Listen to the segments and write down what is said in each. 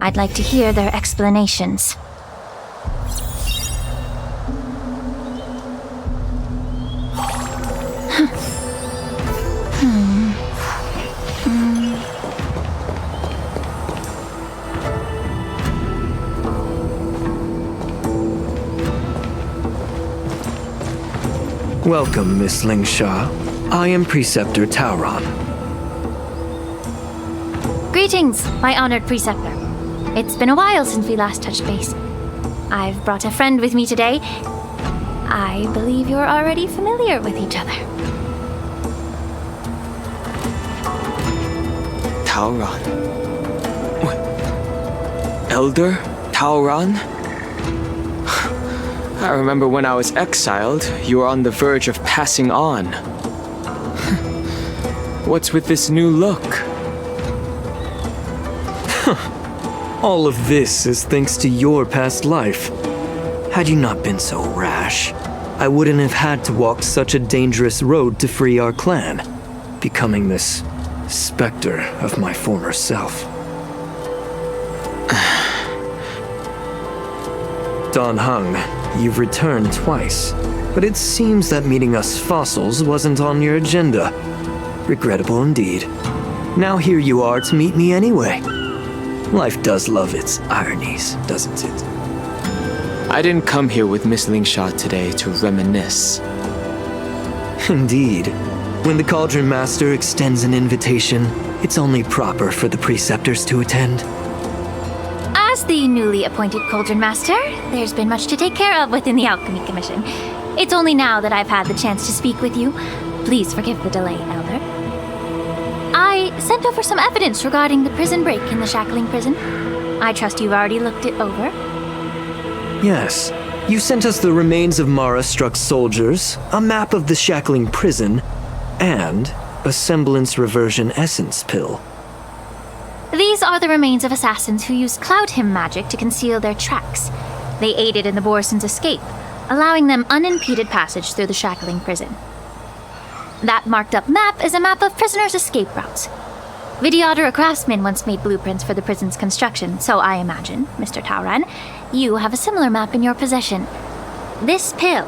I'd like to hear their explanations. Welcome, Miss Lingsha. I am Preceptor Tauron. Greetings, my honored preceptor. It's been a while since we last touched base. I've brought a friend with me today. I believe you're already familiar with each other. Tauron? Elder Tauron? I remember when I was exiled, you were on the verge of passing on. What's with this new look? All of this is thanks to your past life. Had you not been so rash, I wouldn't have had to walk such a dangerous road to free our clan, becoming this specter of my former self. Dan Heng, you've returned twice, but it seems that meeting us fossils wasn't on your agenda. Regrettable indeed. Now here you are to meet me anyway. Life does love its ironies, doesn't it? I didn't come here with Miss Lingsha today to reminisce. Indeed. When the Cauldron Master extends an invitation, it's only proper for the Preceptors to attend. As the newly appointed Cauldron Master, there's been much to take care of within the Alchemy Commission. It's only now that I've had the chance to speak with you. Please forgive the delay, Elder. I sent over some evidence regarding the prison break in the Shackling Prison. I trust you've already looked it over. Yes. You sent us the remains of Mara-struck soldiers, a map of the Shackling Prison, and a semblance reversion essence pill. These are the remains of assassins who used Cloud Hymn magic to conceal their tracks. They aided in the Borison's escape, allowing them unimpeded passage through the Shackling Prison. That marked-up map is a map of prisoners' escape routes. Vidyadhara craftsmen once made blueprints for the prison's construction, so I imagine, Mr. Tauron, you have a similar map in your possession. This pill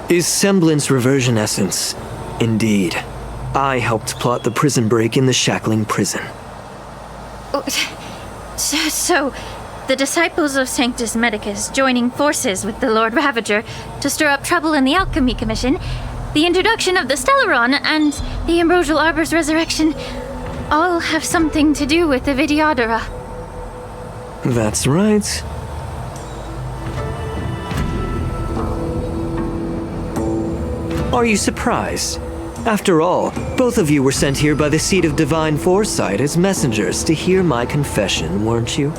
is semblance reversion essence. Indeed. I helped plot the prison break in the Shackling Prison. So, the disciples of Sanctus Medicus joining forces with the Lord Ravager to stir up trouble in the Alchemy Commission, the introduction of the Stellaron, and the Ambrosial Arbor's resurrection all have something to do with the Vidyadhara. That's right. Are you surprised? After all, both of you were sent here by the Seat of Divine Foresight as messengers to hear my confession, weren't you?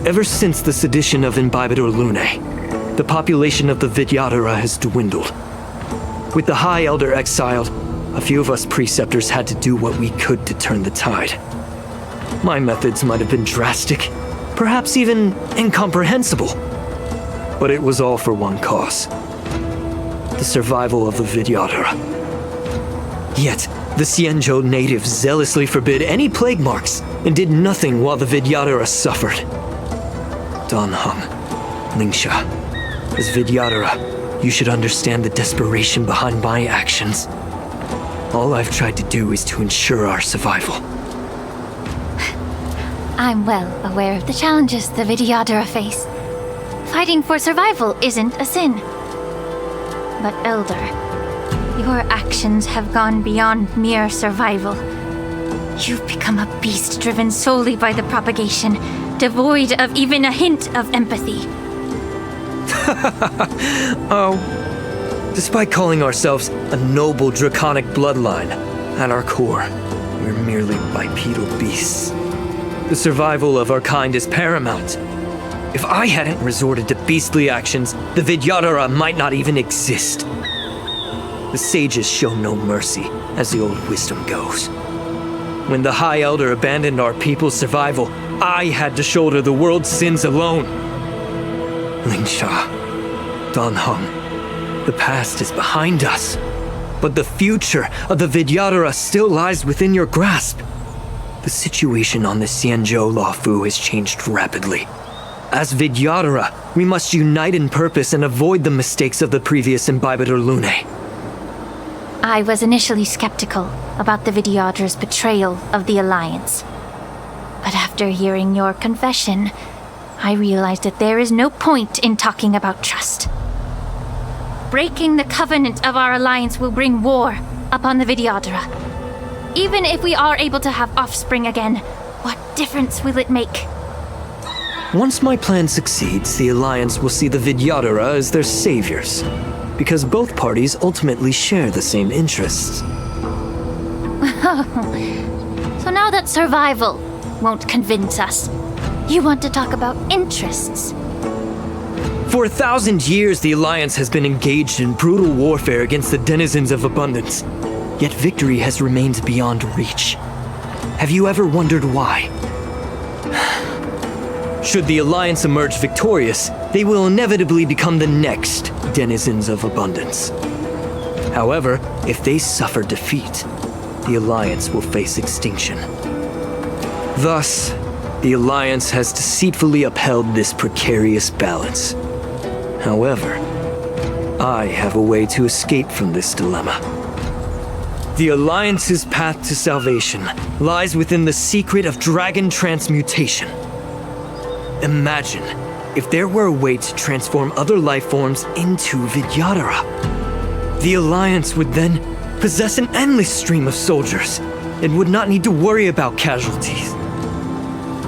Ever since the sedition of Imbibidor Lunae, the population of the Vidyadhara has dwindled. With the High Elder exiled, a few of us Preceptors had to do what we could to turn the tide. My methods might have been drastic, perhaps even incomprehensible. But it was all for one cause: the survival of the Vidyadhara. Yet, the Xianzhou natives zealously forbid any plague marks and did nothing while the Vidyadhara suffered. Dan Heng, Lingsha, as Vidyadhara, you should understand the desperation behind my actions. All I've tried to do is to ensure our survival. I'm well aware of the challenges the Vidyadhara face. Fighting for survival isn't a sin. But Elder, your actions have gone beyond mere survival. You've become a beast driven solely by the propagation, devoid of even a hint of empathy. Oh, despite calling ourselves a noble draconic bloodline, at our core, we're merely bipedal beasts. The survival of our kind is paramount. If I hadn't resorted to beastly actions, the Vidyadhara might not even exist. The sages show no mercy, as the old wisdom goes. When the High Elder abandoned our people's survival, I had to shoulder the world's sins alone. Lingsha, Dan Heng, the past is behind us, but the future of the Vidyadhara still lies within your grasp. the situation on the Xianzhou Luofu has changed rapidly. As Vidyadhara, we must unite in purpose and avoid the mistakes of the previous Imbibitor Lunae. I was initially skeptical about the Vidyadhara's betrayal of the Alliance. But after hearing your confession, I realized that there is no point in talking about trust. Breaking the covenant of our Alliance will bring war upon the Vidyadhara. Even if we are able to have offspring again, what difference will it make? Once my plan succeeds, the Alliance will see the Vidyadhara as their saviors, because both parties ultimately share the same interests. So now that survival won't convince us, you want to talk about interests? For 1,000 years, the Alliance has been engaged in brutal warfare against the denizens of abundance, yet victory has remained beyond reach. Have you ever wondered why? Should the Alliance emerge victorious, they will inevitably become the next denizens of abundance. However, if they suffer defeat, the Alliance will face extinction. Thus, the Alliance has deceitfully upheld this precarious balance. However, I have a way to escape from this dilemma. The Alliance's path to salvation lies within the secret of dragon transmutation. Imagine if there were a way to transform other life forms into Vidyadhara. The Alliance would then possess an endless stream of soldiers and would not need to worry about casualties.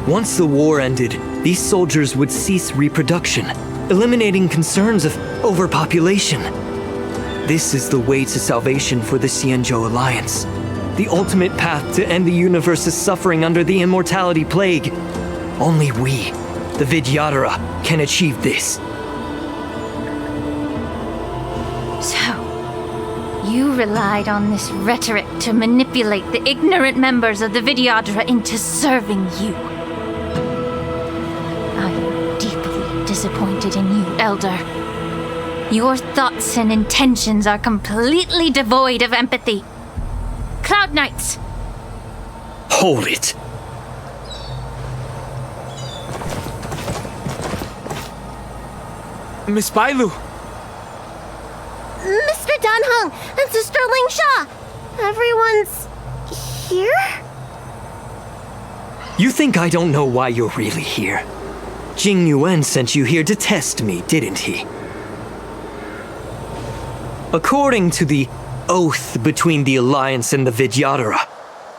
Once the war ended, these soldiers would cease reproduction, eliminating concerns of overpopulation. This is the way to salvation for the Xianzhou Alliance, the ultimate path to end the universe's suffering under the immortality plague. Only we, the Vidyadhara, can achieve this. So, you relied on this rhetoric to manipulate the ignorant members of the Vidyadhara into serving you. I am deeply disappointed in you, Elder. Your thoughts and intentions are completely devoid of empathy. Cloud Knights! Hold it! Miss Bailu! Mr. Dan Heng and Sister Lingsha! Everyone's here? You think I don't know why you're really here? Jing Yuan sent you here to test me, didn't he? According to the oath between the Alliance and the Vidyadhara,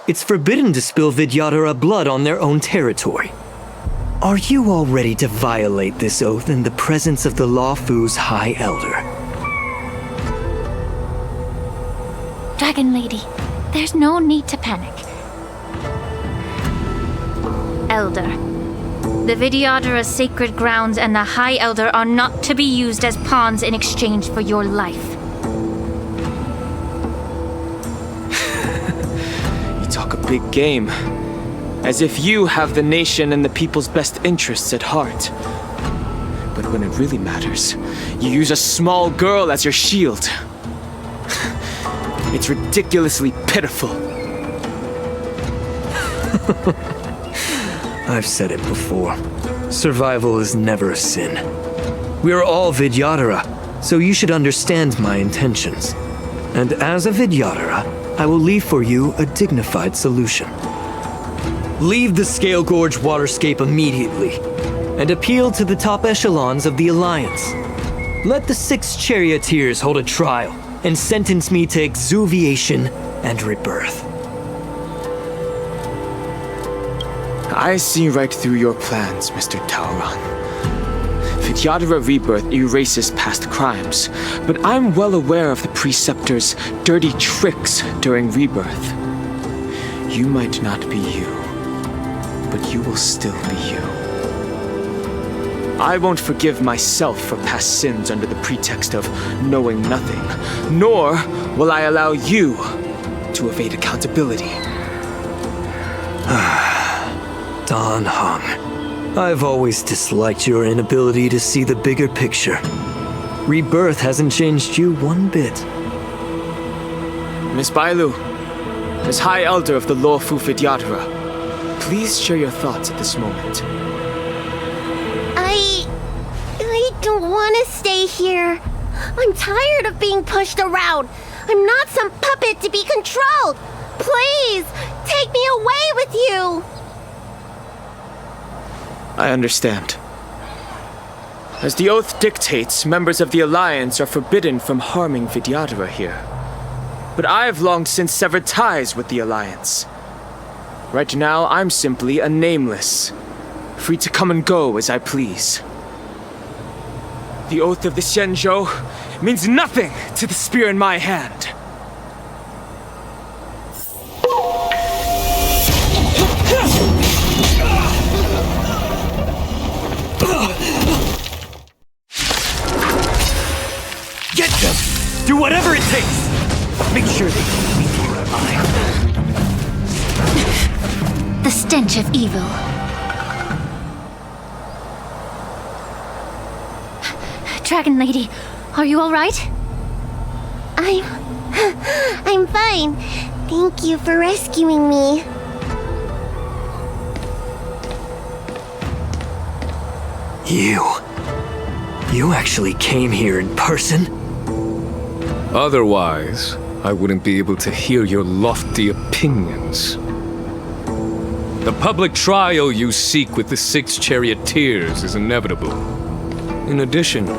it's forbidden to spill Vidyadhara blood on their own territory. Are you all ready to violate this oath in the presence of the Luofu's High Elder? Dragon Lady, there's no need to panic. Elder, the Vidyadhara's sacred grounds and the High Elder are not to be used as pawns in exchange for your life. You talk a big game. As if you have the nation and the people's best interests at heart. But when it really matters, you use a small girl as your shield. It's ridiculously pitiful. I've said it before. Survival is never a sin. We're all Vidyadhara, so you should understand my intentions. And as a Vidyadhara, I will leave for you a dignified solution. Leave the Scalegorge Waterscape immediately, and appeal to the top echelons of the Alliance. Let the 6 charioteers hold a trial, and sentence me to exuviation and rebirth. I see right through your plans, Mr. Taoran. Vidyadhara rebirth erases past crimes, but I'm well aware of the Preceptors' dirty tricks during rebirth. You might not be you, but you will still be you. I won't forgive myself for past sins under the pretext of knowing nothing, nor will I allow you to evade accountability. Dan Heng, I've always disliked your inability to see the bigger picture. Rebirth hasn't changed you one bit. Miss Bailu, Miss High Elder of the Luofu Vidyadhara, please share your thoughts at this moment. I don't want to stay here. I'm tired of being pushed around. I'm not some puppet to be controlled. Please, take me away with you. I understand. As the oath dictates, members of the Alliance are forbidden from harming Vidyadhara here. But I've long since severed ties with the Alliance. Right now, I'm simply a nameless, free to come and go as I please. The oath of the Xianzhou means nothing to the spear in my hand. Get them! Do whatever it takes! Make sure they keep me here alive. The stench of evil. Dragon Lady, are you all right? I'm fine. Thank you for rescuing me. You actually came here in person? Otherwise, I wouldn't be able to hear your lofty opinions. The public trial you seek with the 6 charioteers is inevitable. In addition,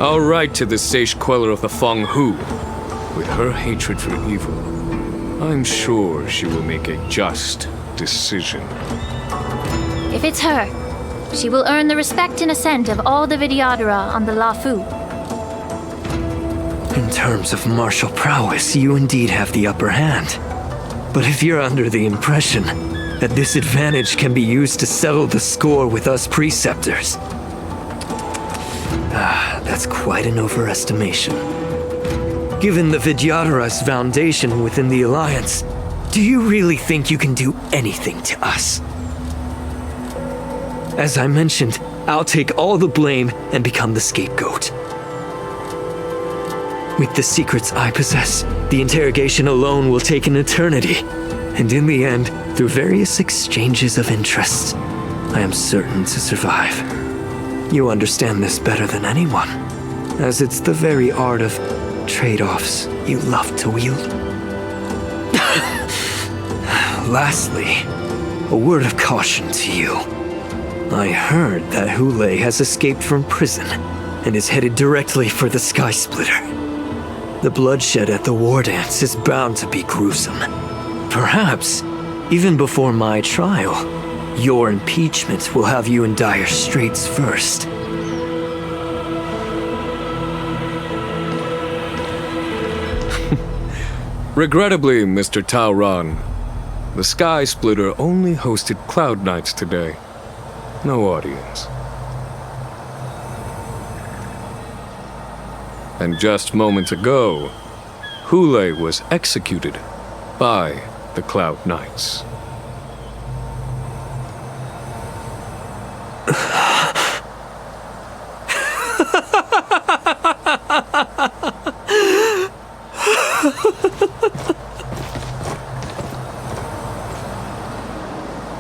I'll write to the sage queller of the Feng Hu. With her hatred for evil, I'm sure she will make a just decision. If it's her, she will earn the respect and assent of all the Vidyadhara on the Lafu. In terms of martial prowess, you indeed have the upper hand. But if you're under the impression that this advantage can be used to settle the score with us preceptors, that's quite an overestimation. Given the Vidyadhara's foundation within the Alliance, do you really think you can do anything to us? As I mentioned, I'll take all the blame and become the scapegoat. With the secrets I possess, the interrogation alone will take an eternity. And in the end, through various exchanges of interests, I am certain to survive. You understand this better than anyone, as it's the very art of trade-offs you love to wield. Lastly, a word of caution to you. I heard that Hule has escaped from prison and is headed directly for the Sky Splitter. The bloodshed at the war dance is bound to be gruesome. Perhaps, even before my trial, your impeachment will have you in dire straits first. Regrettably, Mr. Taoran, the Sky Splitter only hosted Cloud Knights today. No audience. And just moments ago, Hule was executed by the Cloud Knights.